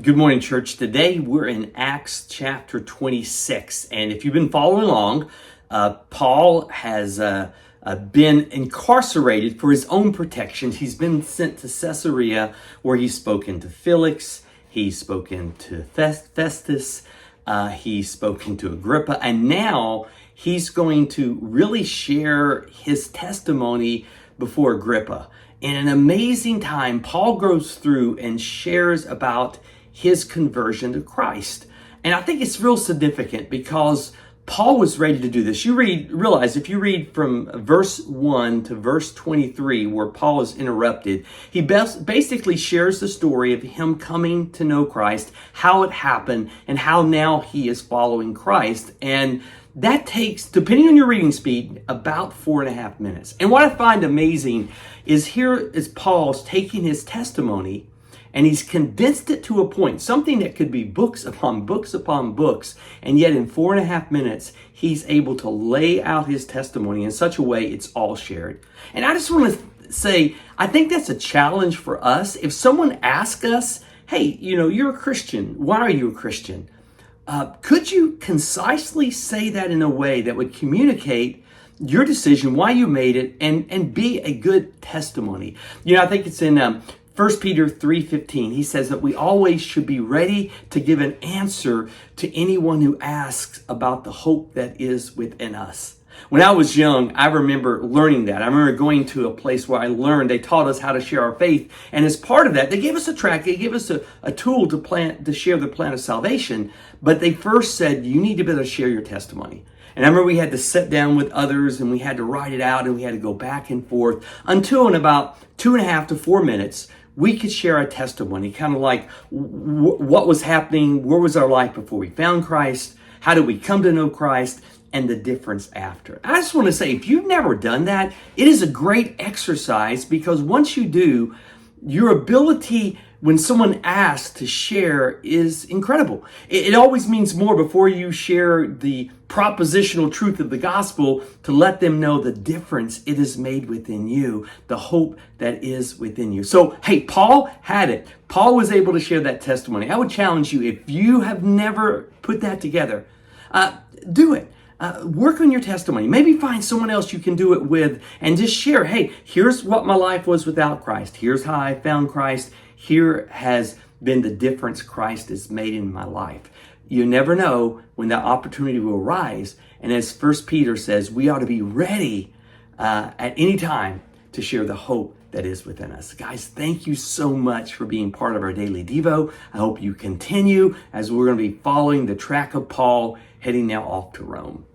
Good morning, church. Today we're in Acts chapter 26. And if you've been following along, Paul has been incarcerated for his own protection. He's been sent to Caesarea where he's spoken to Felix, he's spoken to Festus, he's spoken to Agrippa, and now he's going to really share his testimony before Agrippa. In an amazing time, Paul goes through and shares about his conversion to Christ. And I think it's real significant because Paul was ready to do this. Realize if you read from verse 1 to verse 23, where Paul is interrupted, he basically shares the story of him coming to know Christ, how it happened, and how now he is following Christ. And that takes, depending on your reading speed, about 4.5 minutes. And what I find amazing is here is Paul's taking his testimony and he's condensed it to a point, something that could be books upon books upon books. And yet in 4.5 minutes, he's able to lay out his testimony in such a way it's all shared. And I just want to say, I think that's a challenge for us. If someone asks us, hey, you're a Christian. Why are you a Christian? Could you concisely say that in a way that would communicate your decision, why you made it, and be a good testimony? I think it's in 1 Peter 3:15. He says that we always should be ready to give an answer to anyone who asks about the hope that is within us. When I was young, I remember learning that. I remember going to a place where they taught us how to share our faith. And as part of that, they gave us a track, they gave us a tool to share the plan of salvation. But they first said, you need to be able to share your testimony. And I remember we had to sit down with others and we had to write it out and we had to go back and forth until in about 2.5 to 4 minutes, we could share our testimony, kind of like what was happening, where was our life before we found Christ, how did we come to know Christ, and the difference after. I just want to say, if you've never done that, it is a great exercise because once you do, your ability when someone asks to share is incredible. It always means more before you share the propositional truth of the gospel to let them know the difference it has made within you, the hope that is within you. So, hey, Paul had it. Paul was able to share that testimony. I would challenge you, if you have never put that together, do it. Work on your testimony. Maybe find someone else you can do it with and just share, hey, here's what my life was without Christ. Here's how I found Christ. Here has been the difference Christ has made in my life. You never know when that opportunity will arise. And as 1 Peter says, we ought to be ready at any time to share the hope that is within us. Guys, thank you so much for being part of our daily Devo. I hope you continue as we're going to be following the track of Paul heading now off to Rome.